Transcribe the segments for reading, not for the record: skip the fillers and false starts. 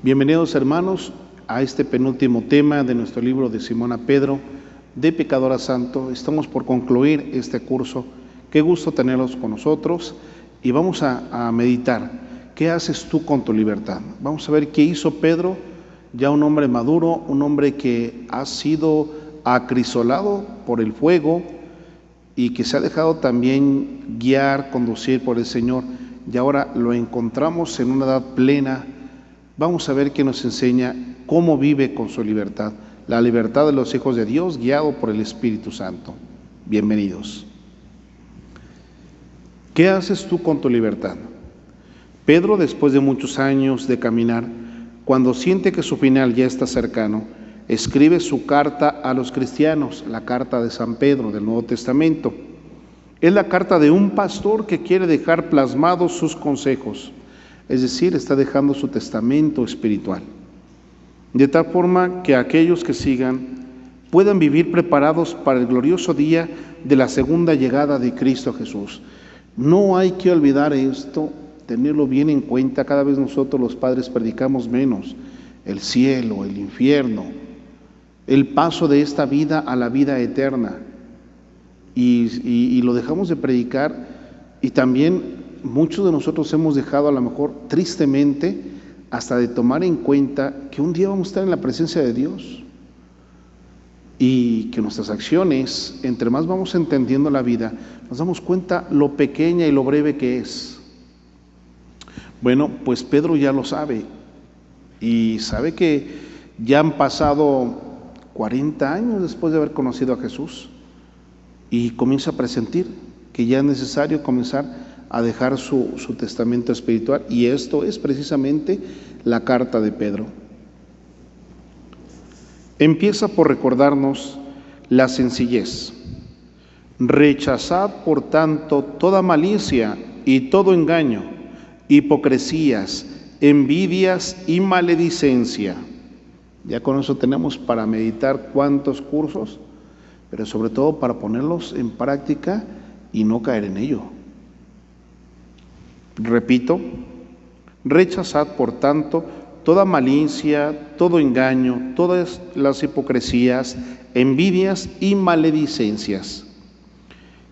Bienvenidos, hermanos, a este penúltimo tema de nuestro libro de Simona Pedro, de Pecador a Santo. Estamos por concluir este curso. Qué gusto tenerlos con nosotros y vamos a meditar. ¿Qué haces tú con tu libertad? Vamos a ver qué hizo Pedro, ya un hombre maduro, un hombre que ha sido acrisolado por el fuego y que se ha dejado también guiar, conducir por el Señor, y ahora lo encontramos en una edad plena. Vamos a ver qué nos enseña cómo vive con su libertad, la libertad de los hijos de Dios, guiado por el Espíritu Santo. Bienvenidos. ¿Qué haces tú con tu libertad? Pedro, después de muchos años de caminar, cuando siente que su final ya está cercano, escribe su carta a los cristianos, la carta de San Pedro del Nuevo Testamento. Es la carta de un pastor que quiere dejar plasmados sus consejos, es decir, está dejando su testamento espiritual, de tal forma que aquellos que sigan puedan vivir preparados para el glorioso día de la segunda llegada de Cristo Jesús. No hay que olvidar esto, tenerlo bien en cuenta. Cada vez nosotros los padres predicamos menos el cielo, el infierno, el paso de esta vida a la vida eterna, y lo dejamos de predicar, y también muchos de nosotros hemos dejado, a lo mejor tristemente, hasta de tomar en cuenta que un día vamos a estar en la presencia de Dios y que nuestras acciones, entre más vamos entendiendo la vida, nos damos cuenta lo pequeña y lo breve que es. Bueno, pues Pedro ya lo sabe y sabe que ya han pasado 40 años después de haber conocido a Jesús y comienza a presentir que ya es necesario comenzar a dejar su testamento espiritual, y esto es precisamente la carta de Pedro. Empieza por recordarnos la sencillez. Rechazad, por tanto, toda malicia y todo engaño, hipocresías, envidias y maledicencia. Ya con eso tenemos para meditar cuántos cursos, pero sobre todo para ponerlos en práctica y no caer en ello. Repito, rechazad, por tanto, toda malicia, todo engaño, todas las hipocresías, envidias y maledicencias.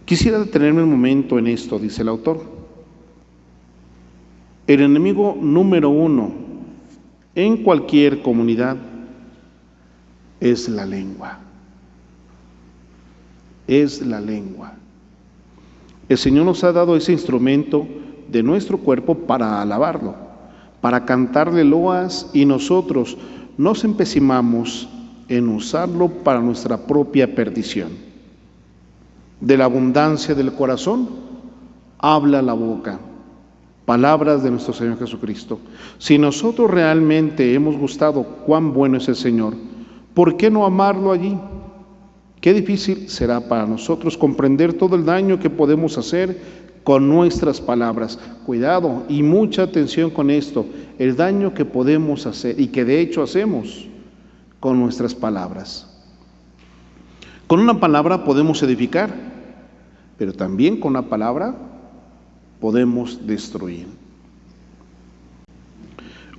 Quisiera detenerme un momento en esto, dice el autor. El enemigo número 1 en cualquier comunidad es la lengua. Es la lengua. El Señor nos ha dado ese instrumento de nuestro cuerpo para alabarlo, para cantarle loas, y nosotros nos empecinamos en usarlo para nuestra propia perdición. De la abundancia del corazón habla la boca. Palabras de nuestro Señor Jesucristo. Si nosotros realmente hemos gustado cuán bueno es el Señor, ¿por qué no amarlo allí? Qué difícil será para nosotros comprender todo el daño que podemos hacer con nuestras palabras. Cuidado y mucha atención con esto, el daño que podemos hacer y que de hecho hacemos con nuestras palabras. Con una palabra podemos edificar, pero también con una palabra podemos destruir.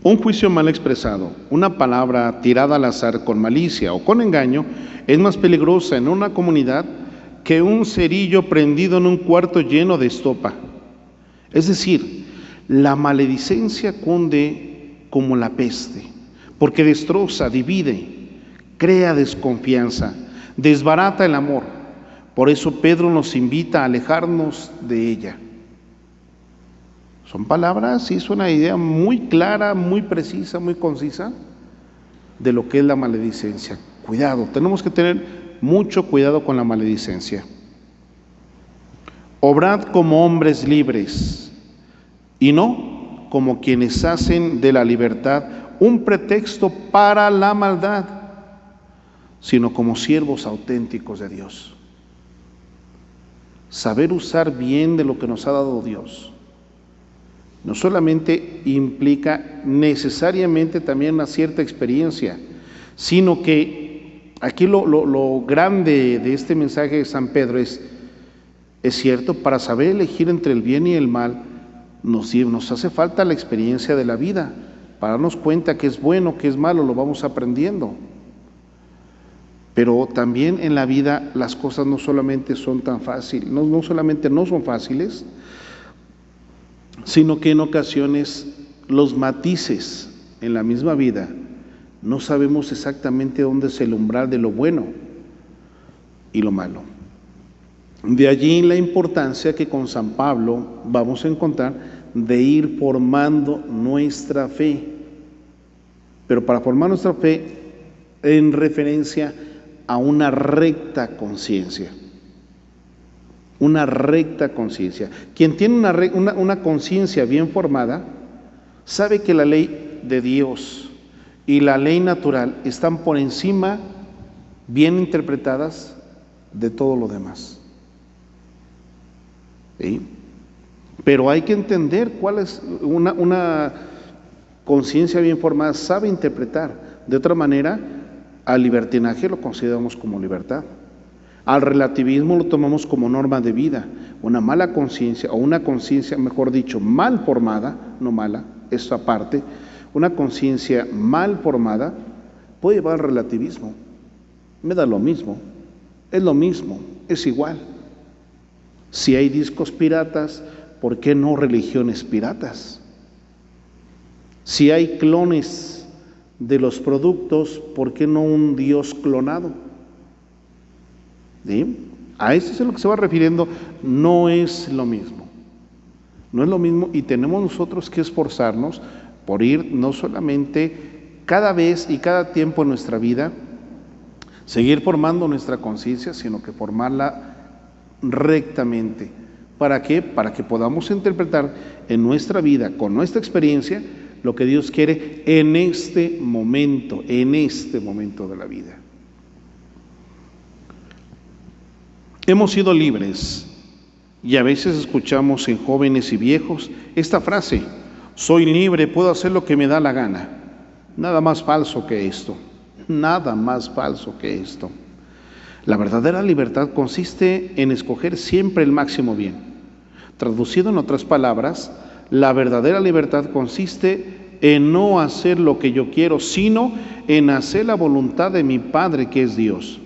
Un juicio mal expresado, una palabra tirada al azar con malicia o con engaño, es más peligrosa en una comunidad que un cerillo prendido en un cuarto lleno de estopa. Es decir, la maledicencia cunde como la peste, porque destroza, divide, crea desconfianza, desbarata el amor. Por eso Pedro nos invita a alejarnos de ella. Son palabras, es una idea muy clara, muy precisa, muy concisa de lo que es la maledicencia. Cuidado, tenemos que tener mucho cuidado con la maledicencia. Obrad como hombres libres y no como quienes hacen de la libertad un pretexto para la maldad, sino como siervos auténticos de Dios. Saber usar bien de lo que nos ha dado Dios no solamente implica necesariamente también una cierta experiencia, sino que aquí lo grande de este mensaje de San Pedro es cierto, para saber elegir entre el bien y el mal, nos hace falta la experiencia de la vida, para darnos cuenta que es bueno, que es malo, lo vamos aprendiendo. Pero también en la vida las cosas no solamente son tan fáciles, no solamente no son fáciles, sino que en ocasiones los matices en la misma vida no sabemos exactamente dónde es el umbral de lo bueno y lo malo. De allí la importancia que con San Pablo vamos a encontrar de ir formando nuestra fe. Pero para formar nuestra fe en referencia a una recta conciencia. Una recta conciencia. Quien tiene una conciencia bien formada, sabe que la ley de Dios y la ley natural están por encima, bien interpretadas, de todo lo demás. ¿Sí? Pero hay que entender cuál es una conciencia bien formada, sabe interpretar. De otra manera, al libertinaje lo consideramos como libertad. Al relativismo lo tomamos como norma de vida. Una mala conciencia, o una conciencia, mejor dicho, mal formada, no mala, eso aparte, una conciencia mal formada puede llevar al relativismo. Me da lo mismo, es igual. Si hay discos piratas, ¿por qué no religiones piratas? Si hay clones de los productos, ¿por qué no un Dios clonado? ¿Sí? A eso es a lo que se va refiriendo. No es lo mismo. No es lo mismo, y tenemos nosotros que esforzarnos por ir no solamente cada vez y cada tiempo en nuestra vida, seguir formando nuestra conciencia, sino que formarla rectamente. ¿Para qué? Para que podamos interpretar en nuestra vida, con nuestra experiencia, lo que Dios quiere en este momento de la vida. Hemos sido libres, y a veces escuchamos en jóvenes y viejos esta frase: soy libre, puedo hacer lo que me da la gana. Nada más falso que esto, nada más falso que esto. La verdadera libertad consiste en escoger siempre el máximo bien. Traducido en otras palabras, la verdadera libertad consiste en no hacer lo que yo quiero, sino en hacer la voluntad de mi Padre, que es Dios,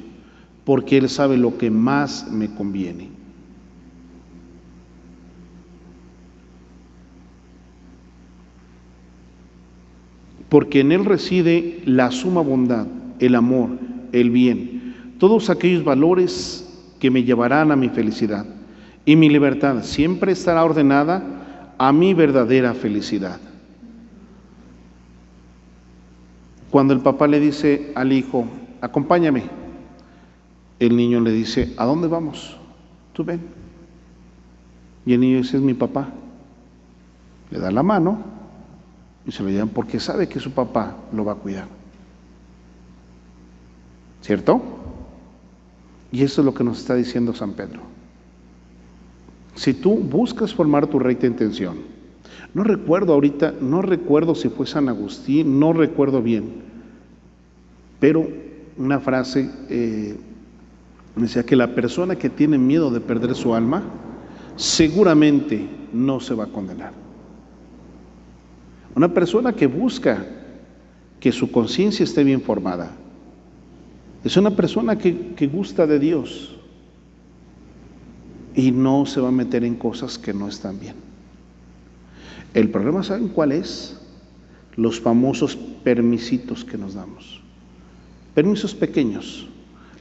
porque Él sabe lo que más me conviene. Porque en Él reside la suma bondad, el amor, el bien, todos aquellos valores que me llevarán a mi felicidad, y mi libertad siempre estará ordenada a mi verdadera felicidad. Cuando el papá le dice al hijo: acompáñame, el niño le dice: ¿a dónde vamos? Tú ven. Y el niño dice: es mi papá. Le da la mano y se lo llevan porque sabe que su papá lo va a cuidar. ¿Cierto? Y eso es lo que nos está diciendo San Pedro. Si tú buscas formar tu recta intención, no recuerdo si fue San Agustín, no recuerdo bien, pero una frase decía que la persona que tiene miedo de perder su alma seguramente no se va a condenar. Una persona que busca que su conciencia esté bien formada es una persona que gusta de Dios y no se va a meter en cosas que no están bien. El problema, ¿saben cuál es? Los famosos permisitos que nos damos. Permisos pequeños,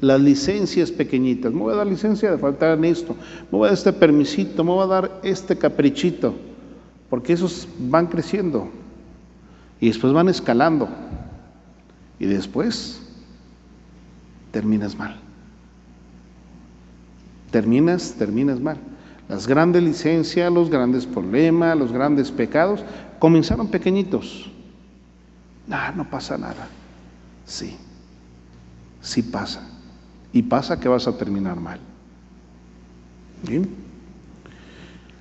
las licencias pequeñitas. Me voy a dar licencia de faltar en esto, me voy a dar este permisito, me voy a dar este caprichito, porque esos van creciendo y después van escalando y después terminas mal. Terminas mal. Las grandes licencias, los grandes problemas, los grandes pecados comenzaron pequeñitos. No pasa nada. Sí pasa. Y pasa que vas a terminar mal. ¿Bien?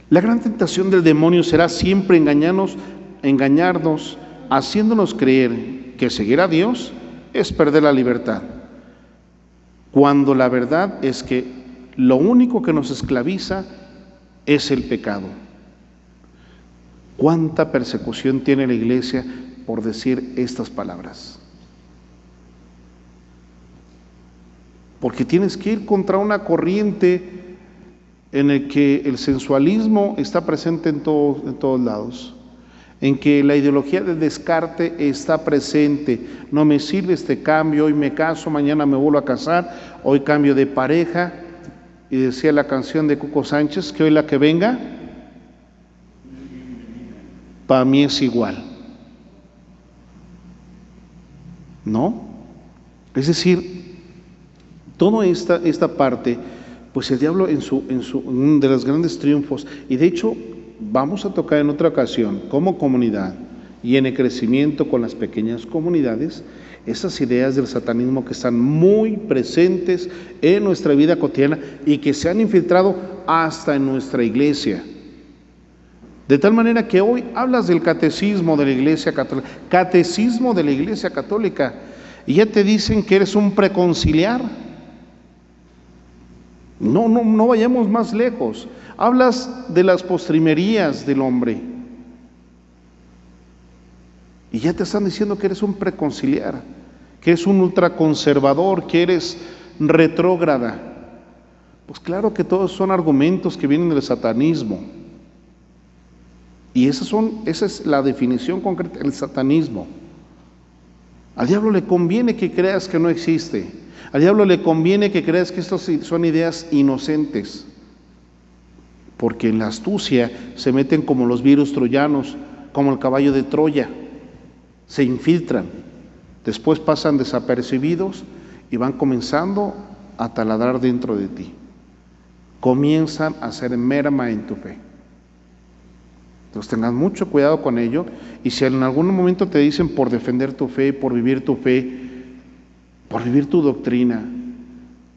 La gran tentación del demonio será siempre engañarnos, haciéndonos creer que seguir a Dios es perder la libertad, cuando la verdad es que lo único que nos esclaviza es el pecado. ¿Cuánta persecución tiene la iglesia por decir estas palabras. Porque tienes que ir contra una corriente en el que el sensualismo está presente en todos lados, en que la ideología de descarte está presente. No me sirve este cambio, hoy me caso, mañana me vuelvo a casar, hoy cambio de pareja. Y decía la canción de Cuco Sánchez, que hoy la que venga, para mí es igual. ¿No? Es decir, toda esta parte, pues el diablo en uno de los grandes triunfos, y de hecho vamos a tocar en otra ocasión, como comunidad y en el crecimiento con las pequeñas comunidades, esas ideas del satanismo que están muy presentes en nuestra vida cotidiana y que se han infiltrado hasta en nuestra iglesia. De tal manera que hoy hablas del catecismo de la Iglesia Católica, y ya te dicen que eres un preconciliar. No vayamos más lejos. Hablas de las postrimerías del hombre y ya te están diciendo que eres un preconciliar, que eres un ultraconservador, que eres retrógrada. Pues claro que todos son argumentos que vienen del satanismo. Y esa es la definición concreta del satanismo. Al diablo le conviene que creas que no existe. Al diablo le conviene que creas que estas son ideas inocentes. Porque en la astucia se meten como los virus troyanos, como el caballo de Troya. Se infiltran. Después pasan desapercibidos y van comenzando a taladrar dentro de ti. Comienzan a hacer merma en tu fe. Entonces tengas mucho cuidado con ello, y si en algún momento te dicen por defender tu fe, por vivir tu fe, por vivir tu doctrina,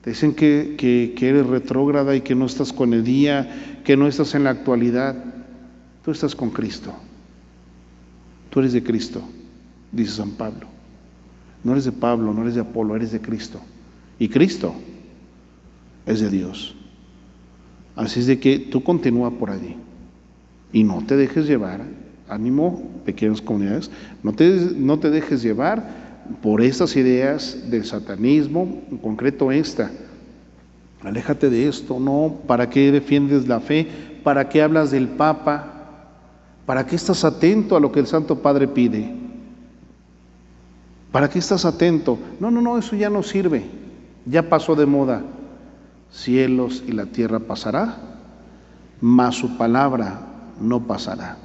te dicen que eres retrógrada y que no estás con el día, que no estás en la actualidad, tú estás con Cristo. Tú eres de Cristo, dice San Pablo. No eres de Pablo, no eres de Apolo, eres de Cristo. Y Cristo es de Dios. Así es de que tú continúa por allí. Y no te dejes llevar, ánimo, pequeñas comunidades, no te dejes llevar por estas ideas del satanismo, en concreto esta. Aléjate de esto, ¿no? ¿Para qué defiendes la fe? ¿Para qué hablas del Papa? ¿Para qué estás atento a lo que el Santo Padre pide? ¿Para qué estás atento? No, eso ya no sirve, ya pasó de moda. Cielos y la tierra pasará, mas su palabra no pasará.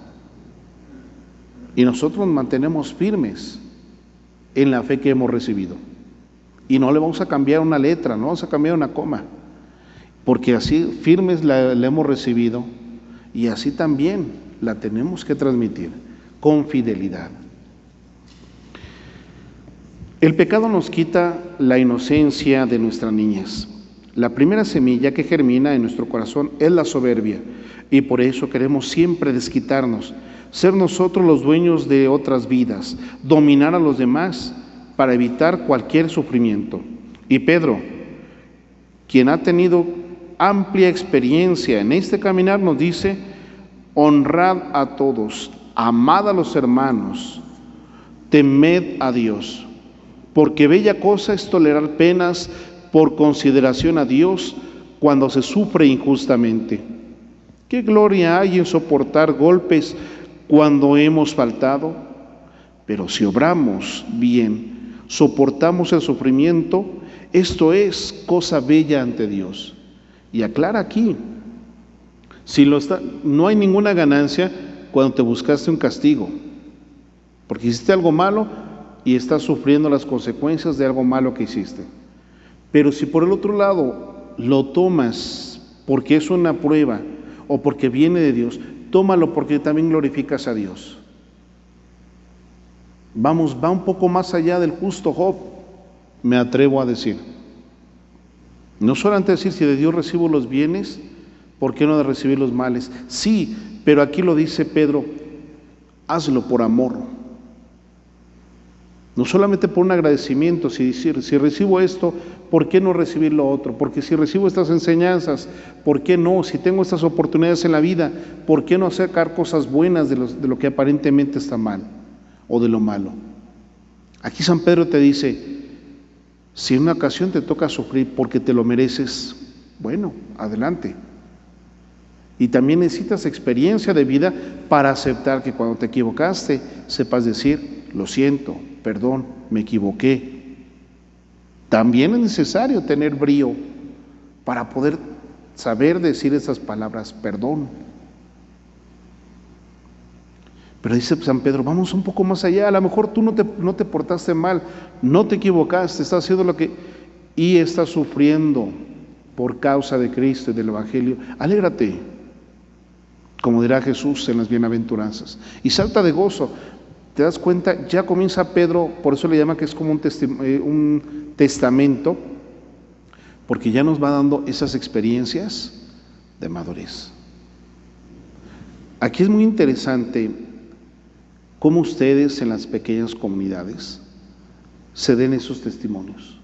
Y nosotros nos mantenemos firmes en la fe que hemos recibido. Y no le vamos a cambiar una letra, no vamos a cambiar una coma, porque así firmes la hemos recibido y así también la tenemos que transmitir con fidelidad. El pecado nos quita la inocencia de nuestra niñez. La primera semilla que germina en nuestro corazón es la soberbia, y por eso queremos siempre desquitarnos, ser nosotros los dueños de otras vidas, dominar a los demás para evitar cualquier sufrimiento. Y Pedro, quien ha tenido amplia experiencia en este caminar, nos dice: honrad a todos, amad a los hermanos, temed a Dios, porque bella cosa es tolerar penas por consideración a Dios cuando se sufre injustamente. ¿Qué gloria hay en soportar golpes cuando hemos faltado? Pero si obramos bien, soportamos el sufrimiento, esto es cosa bella ante Dios. Y aclara aquí, no hay ninguna ganancia cuando te buscaste un castigo, porque hiciste algo malo y estás sufriendo las consecuencias de algo malo que hiciste. Pero si por el otro lado lo tomas porque es una prueba o porque viene de Dios, tómalo porque también glorificas a Dios. Va un poco más allá del justo Job, me atrevo a decir. No solamente decir, si de Dios recibo los bienes, ¿por qué no de recibir los males? Sí, pero aquí lo dice Pedro, hazlo por amor. No solamente por un agradecimiento, si recibo esto, ¿por qué no recibir lo otro? Porque si recibo estas enseñanzas, ¿por qué no? Si tengo estas oportunidades en la vida, ¿por qué no sacar cosas buenas de lo que aparentemente está mal? o de lo malo. Aquí San Pedro te dice, si en una ocasión te toca sufrir porque te lo mereces, bueno, adelante. Y también necesitas experiencia de vida para aceptar que cuando te equivocaste, sepas decir, lo siento, perdón, me equivoqué. También es necesario tener brío para poder saber decir esas palabras, perdón. Pero dice San Pedro, vamos un poco más allá, a lo mejor tú no te portaste mal, no te equivocaste, estás haciendo lo que... y estás sufriendo por causa de Cristo y del Evangelio. Alégrate, como dirá Jesús en las bienaventuranzas, y salta de gozo. Te das cuenta, ya comienza Pedro, por eso le llama que es como un testamento, porque ya nos va dando esas experiencias de madurez. Aquí es muy interesante cómo ustedes en las pequeñas comunidades se den esos testimonios.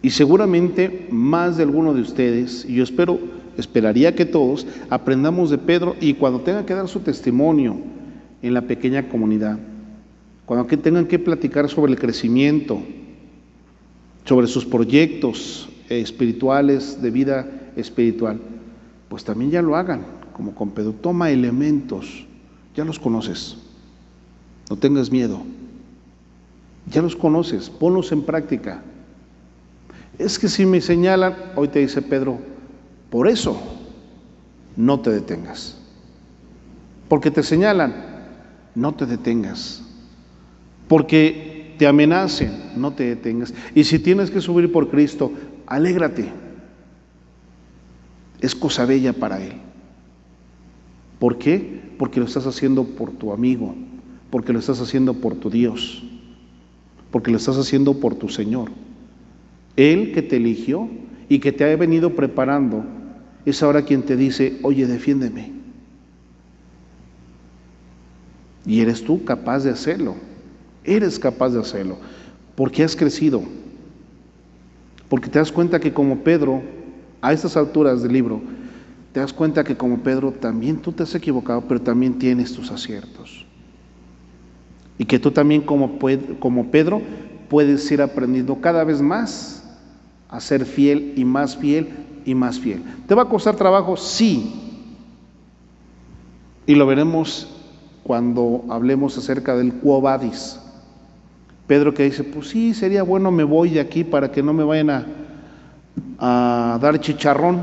Y seguramente más de alguno de ustedes, y yo esperaría que todos, aprendamos de Pedro, y cuando tengan que dar su testimonio en la pequeña comunidad, cuando tengan que platicar sobre el crecimiento, sobre sus proyectos espirituales, de vida espiritual, pues también ya lo hagan, como con Pedro. Toma elementos, ya los conoces, no tengas miedo, ya los conoces, ponlos en práctica. Es que si me señalan, hoy te dice Pedro, por eso no te detengas, porque te señalan, no te detengas, porque te amenacen, no te detengas, y si tienes que sufrir por Cristo, alégrate, es cosa bella para Él. ¿Por qué? Porque lo estás haciendo por tu amigo, porque lo estás haciendo por tu Dios, porque lo estás haciendo por tu Señor. Él que te eligió y que te ha venido preparando, es ahora quien te dice, oye, defiéndeme. Y eres tú capaz de hacerlo, eres capaz de hacerlo, porque has crecido, porque te das cuenta que como Pedro, a estas alturas del libro, te das cuenta que como Pedro también tú te has equivocado, pero también tienes tus aciertos. Y que tú también como Pedro puedes ir aprendiendo cada vez más a ser fiel y más fiel y más fiel. ¿Te va a costar trabajo? Sí. Y lo veremos cuando hablemos acerca del quo vadis. Pedro que dice, pues sí, sería bueno, me voy de aquí para que no me vayan a dar chicharrón,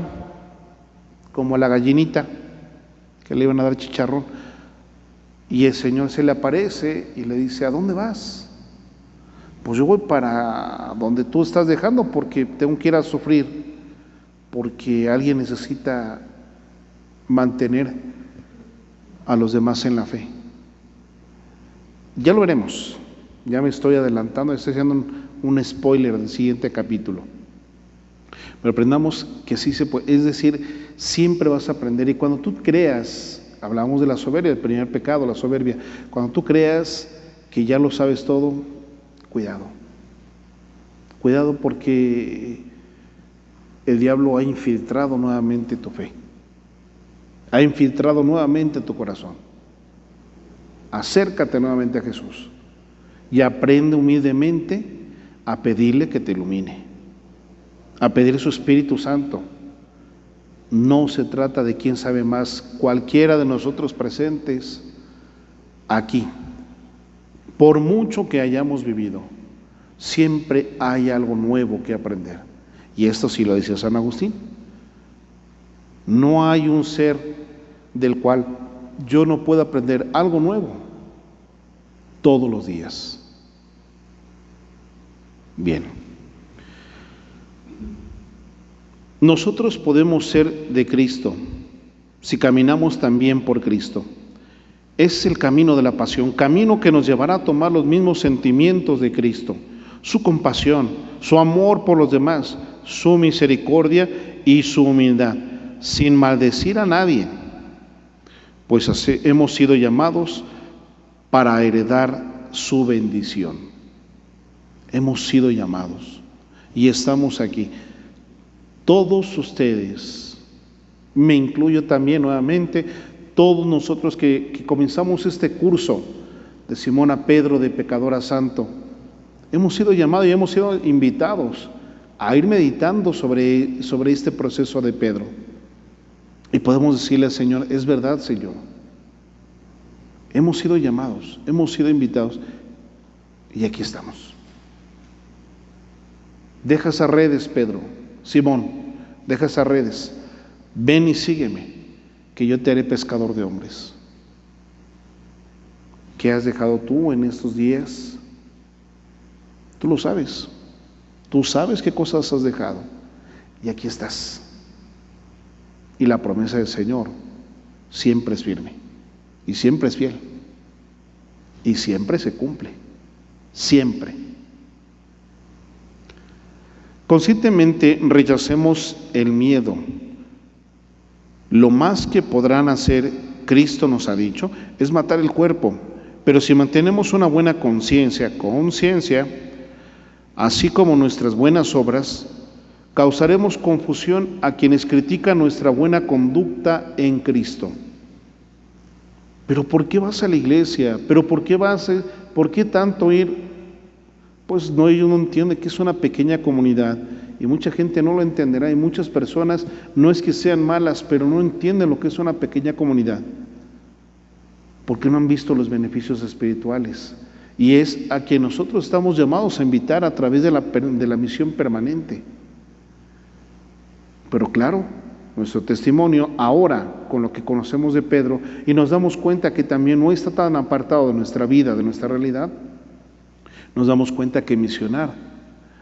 como a la gallinita, que le iban a dar chicharrón. Y el Señor se le aparece y le dice, ¿a dónde vas? Pues yo voy para donde tú estás dejando, porque tengo que ir a sufrir, porque alguien necesita mantener a los demás en la fe. Ya lo veremos, ya me estoy adelantando, estoy haciendo un spoiler del siguiente capítulo. Pero aprendamos que sí se puede, es decir, siempre vas a aprender. Y cuando tú creas, hablamos de la soberbia, el primer pecado, la soberbia, cuando tú creas que ya lo sabes todo, cuidado, cuidado, porque el diablo ha infiltrado nuevamente tu fe, ha infiltrado nuevamente tu corazón. Acércate nuevamente a Jesús y aprende humildemente a pedirle que te ilumine, a pedir su Espíritu Santo. No se trata de quién sabe más. Cualquiera de nosotros presentes aquí, por mucho que hayamos vivido, siempre hay algo nuevo que aprender. Y esto sí lo decía San Agustín. No hay un ser del cual yo no pueda aprender algo nuevo todos los días. Bien. Nosotros podemos ser de Cristo si caminamos también por Cristo. Es el camino de la pasión, camino que nos llevará a tomar los mismos sentimientos de Cristo, su compasión, su amor por los demás, su misericordia y su humildad, sin maldecir a nadie, pues así hemos sido llamados para heredar su bendición. Hemos sido llamados y estamos aquí. Todos ustedes, me incluyo también nuevamente, todos nosotros que comenzamos este curso de Simón a Pedro, de pecador a santo. Hemos sido llamados y hemos sido invitados a ir meditando sobre este proceso de Pedro. Y podemos decirle al Señor, es verdad, Señor. Hemos sido llamados, hemos sido invitados y aquí estamos. Deja esas redes, Pedro, Simón, deja esas redes. Ven y sígueme, que yo te haré pescador de hombres. ¿Qué has dejado tú en estos días? Tú lo sabes. Tú sabes qué cosas has dejado. Y aquí estás. Y la promesa del Señor siempre es firme. Y siempre es fiel. Y siempre se cumple. Siempre. Conscientemente rechacemos el miedo. Lo más que podrán hacer, Cristo nos ha dicho, es matar el cuerpo. Pero si mantenemos una buena conciencia, así como nuestras buenas obras, causaremos confusión a quienes critican nuestra buena conducta en Cristo. ¿Pero por qué vas a la iglesia? ¿Pero por qué tanto ir? Pues no, ellos no entienden que es una pequeña comunidad y mucha gente no lo entenderá y muchas personas no es que sean malas, pero no entienden lo que es una pequeña comunidad porque no han visto los beneficios espirituales y es a quien nosotros estamos llamados a invitar a través de la misión permanente. Pero claro, nuestro testimonio ahora con lo que conocemos de Pedro y nos damos cuenta que también no está tan apartado de nuestra vida, de nuestra realidad, nos damos cuenta que misionar,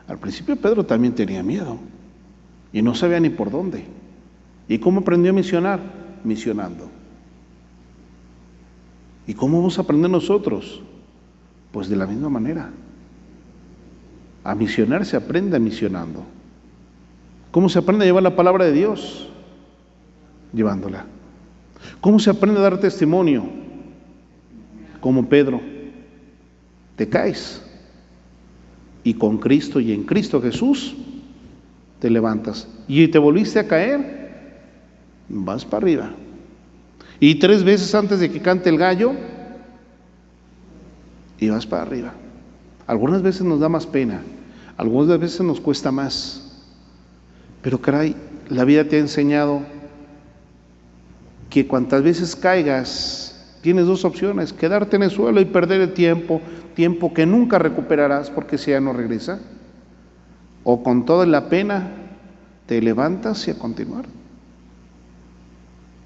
al principio Pedro también tenía miedo y no sabía ni por dónde. ¿Y cómo aprendió a misionar? Misionando. ¿Y cómo vamos a aprender nosotros? Pues de la misma manera. A misionar se aprende misionando. ¿Cómo se aprende a llevar la palabra de Dios? Llevándola. ¿Cómo se aprende a dar testimonio? Como Pedro. Te caes. Y con Cristo y en Cristo Jesús te levantas. Y te volviste a caer, vas para arriba. Y 3 veces antes de que cante el gallo, y vas para arriba. Algunas veces nos da más pena, algunas veces nos cuesta más. Pero caray, la vida te ha enseñado que cuantas veces caigas, tienes 2 opciones: quedarte en el suelo y perder el tiempo que nunca recuperarás porque ese ya no regresa, o con toda la pena te levantas y a continuar.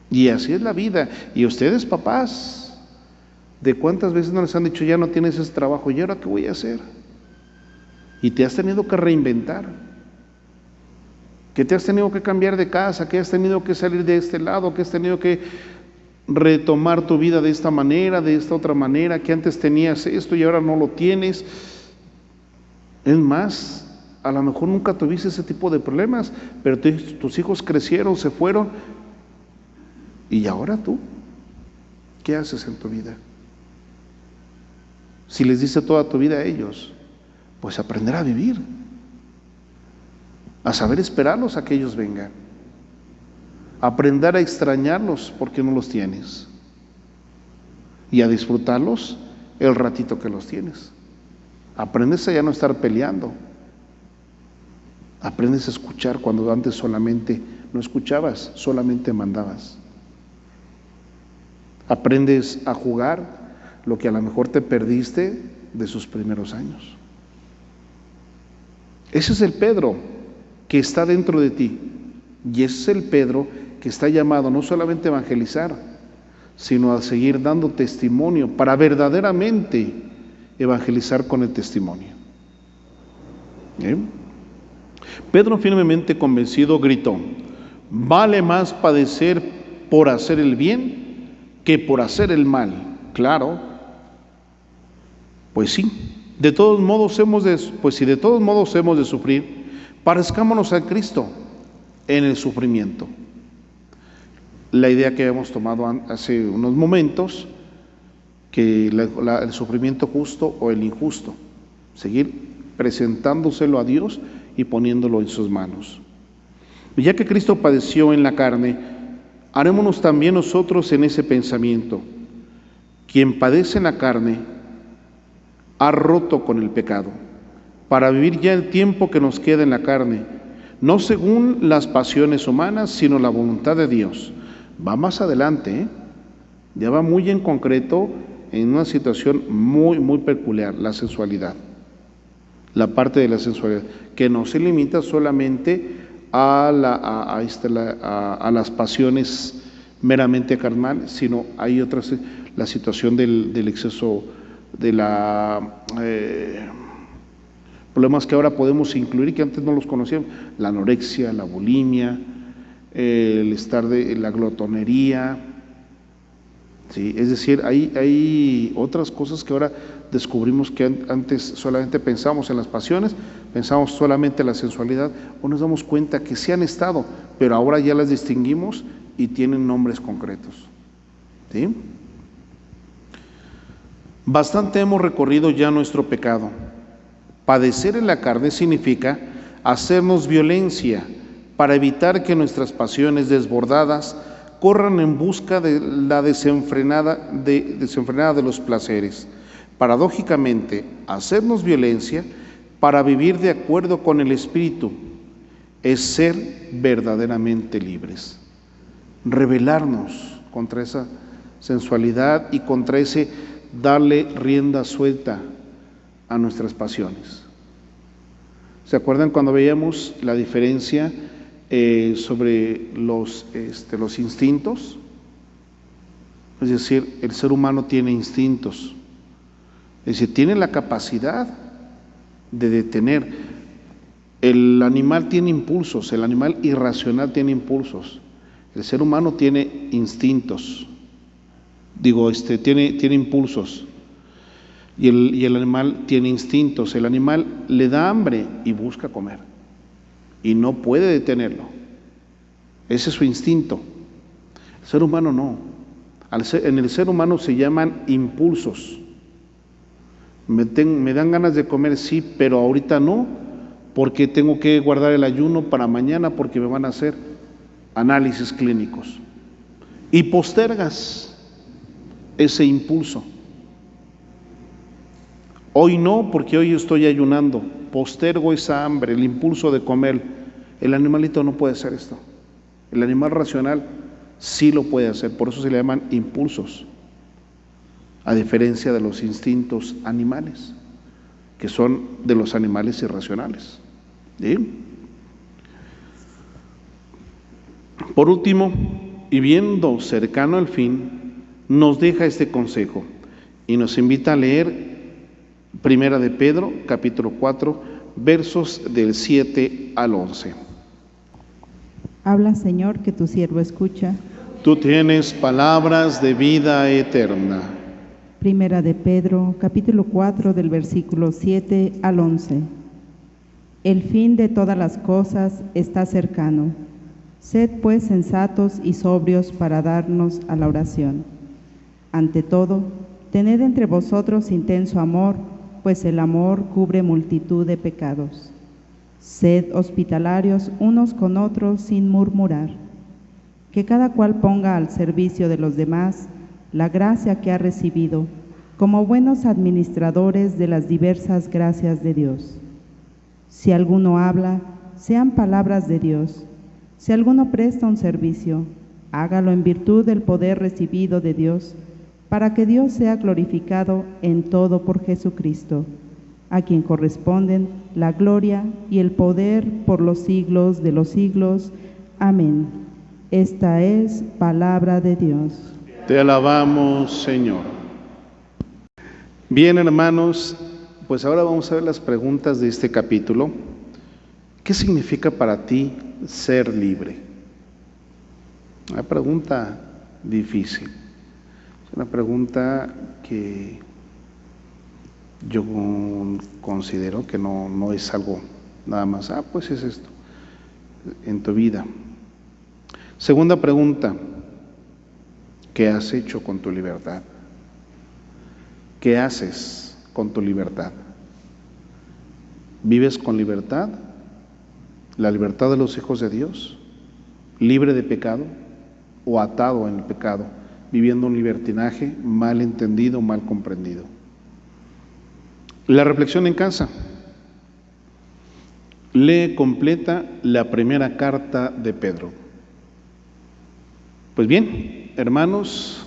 Y así es la vida. Y ustedes, papás, ¿de cuántas veces no les han dicho ya no tienes ese trabajo? ¿Y ahora qué voy a hacer? Y te has tenido que reinventar, que te has tenido que cambiar de casa, que has tenido que salir de este lado, que has tenido que retomar tu vida de esta manera, de esta otra manera, que antes tenías esto y ahora no lo tienes. Es más, a lo mejor nunca tuviste ese tipo de problemas, pero tus hijos crecieron, se fueron, y ahora tú, ¿qué haces en tu vida? Si les diste toda tu vida a ellos, pues aprender a vivir, a saber esperarlos a que ellos vengan, aprender a extrañarlos porque no los tienes y a disfrutarlos el ratito que los tienes. Aprendes a ya no estar peleando, aprendes a escuchar cuando antes solamente no escuchabas, solamente mandabas. Aprendes a jugar lo que a lo mejor te perdiste de sus primeros años. Ese es el Pedro que está dentro de ti y ese es el Pedro que está llamado no solamente a evangelizar, sino a seguir dando testimonio para verdaderamente evangelizar con el testimonio. Pedro, firmemente convencido, gritó: vale más padecer por hacer el bien que por hacer el mal. Claro, pues sí, de todos modos hemos de sufrir, parezcámonos a Cristo en el sufrimiento. La idea que habíamos tomado hace unos momentos, que el sufrimiento justo o el injusto, seguir presentándoselo a Dios y poniéndolo en sus manos. Y ya que Cristo padeció en la carne, harémonos también nosotros en ese pensamiento. Quien padece en la carne, ha roto con el pecado, para vivir ya el tiempo que nos queda en la carne, no según las pasiones humanas, sino la voluntad de Dios. Va más adelante, ¿eh? Ya va muy en concreto en una situación muy, muy peculiar, la sensualidad. La parte de la sensualidad, que no se limita solamente a las pasiones meramente carnales, sino hay otras, la situación del exceso, de problemas que ahora podemos incluir y que antes no los conocíamos, la anorexia, la bulimia, el estar de la glotonería, ¿sí? Es decir, hay otras cosas que ahora descubrimos que antes solamente pensamos en las pasiones, pensamos solamente en la sensualidad, o nos damos cuenta que sí han estado, pero ahora ya las distinguimos y tienen nombres concretos, ¿sí? Bastante hemos recorrido ya nuestro pecado. Padecer en la carne significa hacernos violencia para evitar que nuestras pasiones desbordadas corran en busca de la desenfrenada de los placeres. Paradójicamente, hacernos violencia para vivir de acuerdo con el Espíritu es ser verdaderamente libres. Rebelarnos contra esa sensualidad y contra ese darle rienda suelta a nuestras pasiones. ¿Se acuerdan cuando veíamos la diferencia sobre los instintos? Es decir, el ser humano tiene instintos, es decir, tiene la capacidad de detener. El animal tiene impulsos, el animal irracional tiene impulsos, el ser humano tiene instintos, tiene impulsos. Y el animal tiene instintos. El animal le da hambre y busca comer y no puede detenerlo. Ese es su instinto. El ser humano no. En el ser humano se llaman impulsos. Me dan ganas de comer, sí, pero ahorita no, porque tengo que guardar el ayuno para mañana porque me van a hacer análisis clínicos. Y postergas ese impulso. Hoy no, porque hoy estoy ayunando, postergo esa hambre, el impulso de comer. El animalito no puede hacer esto. El animal racional sí lo puede hacer, por eso se le llaman impulsos, a diferencia de los instintos animales, que son de los animales irracionales. ¿Sí? Por último, y viendo cercano al fin, nos deja este consejo y nos invita a leer Primera de Pedro, capítulo 4, versos del 7 al 11. Habla, Señor, que tu siervo escucha. Tú tienes palabras de vida eterna. Primera de Pedro, capítulo 4, del versículo 7 al 11. El fin de todas las cosas está cercano. Sed pues sensatos y sobrios para darnos a la oración. Ante todo, tened entre vosotros intenso amor, pues el amor cubre multitud de pecados. Sed hospitalarios unos con otros sin murmurar. Que cada cual ponga al servicio de los demás la gracia que ha recibido, como buenos administradores de las diversas gracias de Dios. Si alguno habla, sean palabras de Dios. Si alguno presta un servicio, hágalo en virtud del poder recibido de Dios, para que Dios sea glorificado en todo por Jesucristo, a quien corresponden la gloria y el poder por los siglos de los siglos. Amén. Esta es palabra de Dios. Te alabamos, Señor. Bien, hermanos, pues ahora vamos a ver las preguntas de este capítulo. ¿Qué significa para ti ser libre? Una pregunta difícil. Es una pregunta que yo considero que no es algo nada más, pues es esto, en tu vida. Segunda pregunta, ¿qué has hecho con tu libertad? ¿Qué haces con tu libertad? ¿Vives con libertad? ¿La libertad de los hijos de Dios? ¿Libre de pecado o atado en el pecado? Viviendo un libertinaje mal entendido, mal comprendido. La reflexión en casa. Lee completa la primera carta de Pedro. Pues bien, hermanos,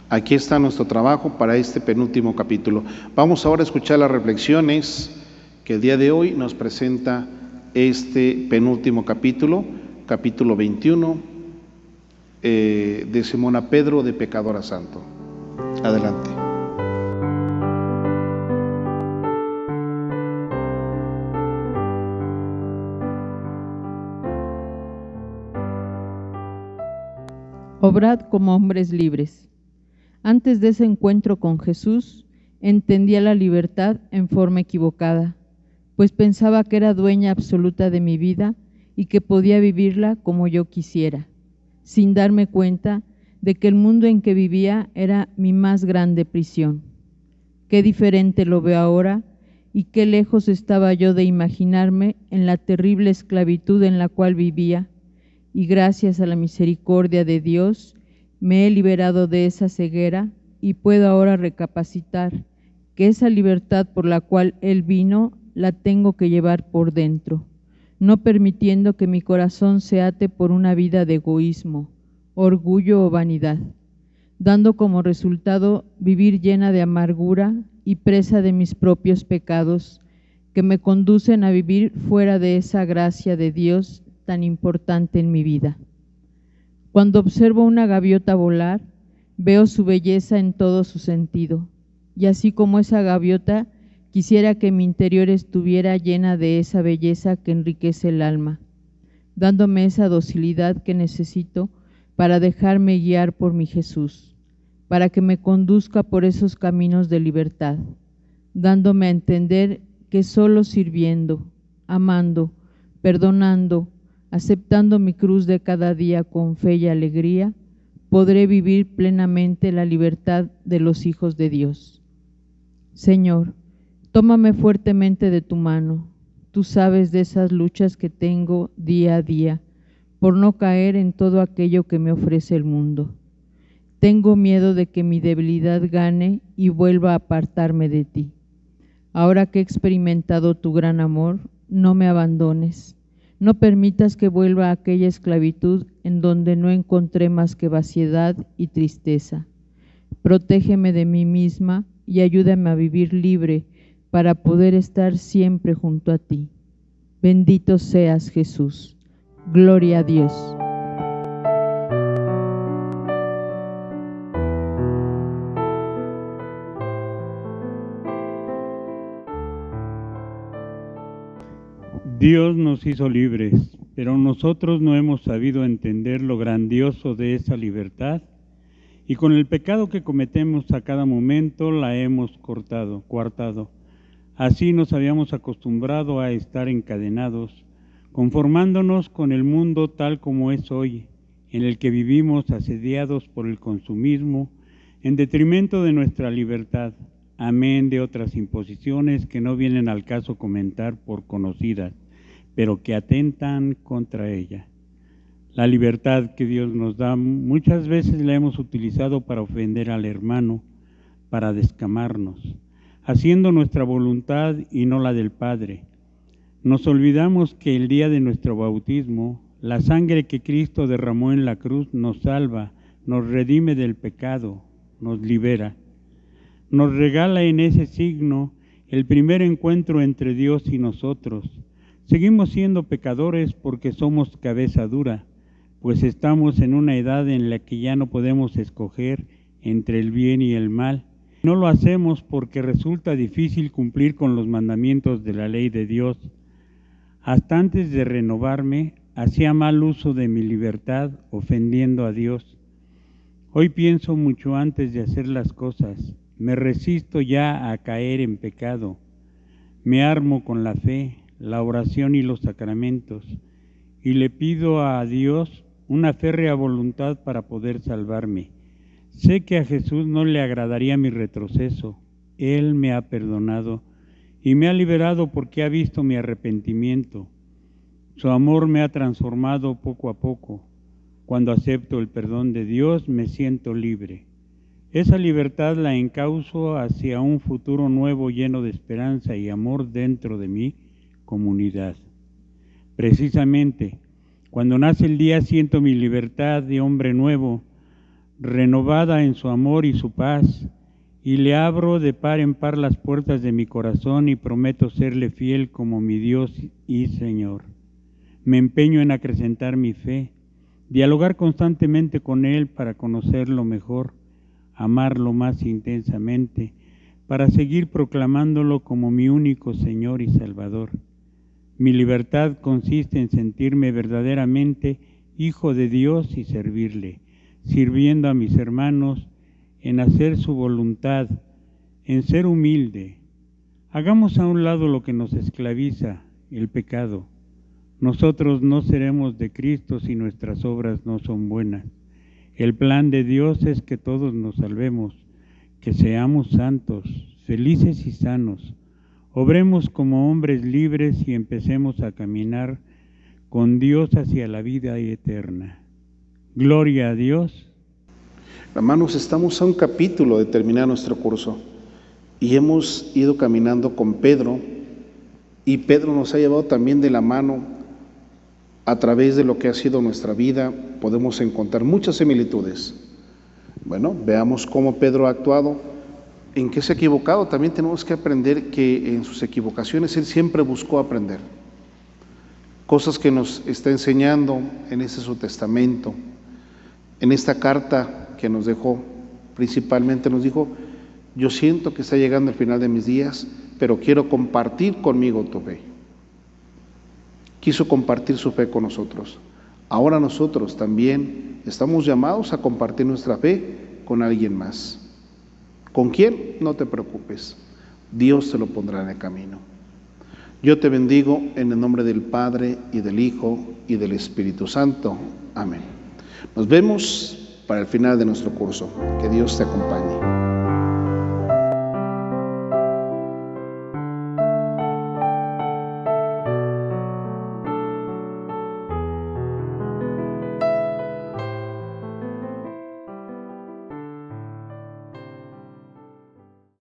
aquí está nuestro trabajo para este penúltimo capítulo. Vamos ahora a escuchar las reflexiones que el día de hoy nos presenta este penúltimo capítulo, capítulo 21, de Simón a Pedro, de pecador a santo. Adelante. Obrad como hombres libres. Antes de ese encuentro con Jesús, entendía la libertad en forma equivocada, pues pensaba que era dueña absoluta de mi vida y que podía vivirla como yo quisiera, sin darme cuenta de que el mundo en que vivía era mi más grande prisión. Qué diferente lo veo ahora y qué lejos estaba yo de imaginarme en la terrible esclavitud en la cual vivía, y gracias a la misericordia de Dios me he liberado de esa ceguera y puedo ahora recapacitar que esa libertad por la cual Él vino la tengo que llevar por dentro, no permitiendo que mi corazón se ate por una vida de egoísmo, orgullo o vanidad, dando como resultado vivir llena de amargura y presa de mis propios pecados, que me conducen a vivir fuera de esa gracia de Dios tan importante en mi vida. Cuando observo una gaviota volar, veo su belleza en todo su sentido, y así como esa gaviota, quisiera que mi interior estuviera llena de esa belleza que enriquece el alma, dándome esa docilidad que necesito para dejarme guiar por mi Jesús, para que me conduzca por esos caminos de libertad, dándome a entender que solo sirviendo, amando, perdonando, aceptando mi cruz de cada día con fe y alegría, podré vivir plenamente la libertad de los hijos de Dios. Señor, tómame fuertemente de tu mano. Tú sabes de esas luchas que tengo día a día, por no caer en todo aquello que me ofrece el mundo. Tengo miedo de que mi debilidad gane y vuelva a apartarme de ti. Ahora que he experimentado tu gran amor, no me abandones. No permitas que vuelva a aquella esclavitud en donde no encontré más que vaciedad y tristeza. Protégeme de mí misma y ayúdame a vivir libre para poder estar siempre junto a ti. Bendito seas, Jesús. Gloria a Dios. Dios nos hizo libres, pero nosotros no hemos sabido entender lo grandioso de esa libertad y con el pecado que cometemos a cada momento la hemos coartado. Así nos habíamos acostumbrado a estar encadenados, conformándonos con el mundo tal como es hoy, en el que vivimos asediados por el consumismo, en detrimento de nuestra libertad, amén de otras imposiciones que no vienen al caso comentar por conocidas, pero que atentan contra ella. La libertad que Dios nos da muchas veces la hemos utilizado para ofender al hermano, para descamarnos, haciendo nuestra voluntad y no la del Padre. Nos olvidamos que el día de nuestro bautismo, la sangre que Cristo derramó en la cruz nos salva, nos redime del pecado, nos libera. Nos regala en ese signo el primer encuentro entre Dios y nosotros. Seguimos siendo pecadores porque somos cabeza dura, pues estamos en una edad en la que ya no podemos escoger entre el bien y el mal. No lo hacemos porque resulta difícil cumplir con los mandamientos de la ley de Dios. Hasta antes de renovarme, hacía mal uso de mi libertad, ofendiendo a Dios. Hoy pienso mucho antes de hacer las cosas. Me resisto ya a caer en pecado. Me armo con la fe, la oración y los sacramentos, y le pido a Dios una férrea voluntad para poder salvarme. Sé que a Jesús no le agradaría mi retroceso. Él me ha perdonado y me ha liberado porque ha visto mi arrepentimiento. Su amor me ha transformado poco a poco. Cuando acepto el perdón de Dios, me siento libre. Esa libertad la encauzo hacia un futuro nuevo lleno de esperanza y amor dentro de mi comunidad. Precisamente, cuando nace el día siento mi libertad de hombre nuevo, renovada en su amor y su paz, y le abro de par en par las puertas de mi corazón y prometo serle fiel como mi Dios y Señor. Me empeño en acrecentar mi fe, dialogar constantemente con Él para conocerlo mejor, amarlo más intensamente, para seguir proclamándolo como mi único Señor y Salvador. Mi libertad consiste en sentirme verdaderamente hijo de Dios y servirle, sirviendo a mis hermanos, en hacer su voluntad, en ser humilde. Hagamos a un lado lo que nos esclaviza, el pecado. Nosotros no seremos de Cristo si nuestras obras no son buenas. El plan de Dios es que todos nos salvemos, que seamos santos, felices y sanos. Obremos como hombres libres y empecemos a caminar con Dios hacia la vida eterna. Gloria a Dios. Hermanos, estamos a un capítulo de terminar nuestro curso y hemos ido caminando con Pedro, y Pedro nos ha llevado también de la mano a través de lo que ha sido nuestra vida. Podemos encontrar muchas similitudes. Bueno, veamos cómo Pedro ha actuado, en qué se ha equivocado. También tenemos que aprender que en sus equivocaciones él siempre buscó aprender cosas que nos está enseñando en ese su testamento. En esta carta que nos dejó, principalmente nos dijo: yo siento que está llegando el final de mis días, pero quiero compartir conmigo tu fe. Quiso compartir su fe con nosotros. Ahora nosotros también estamos llamados a compartir nuestra fe con alguien más. ¿Con quién? No te preocupes, Dios te lo pondrá en el camino. Yo te bendigo en el nombre del Padre, y del Hijo, y del Espíritu Santo. Amén. Nos vemos para el final de nuestro curso. Que Dios te acompañe.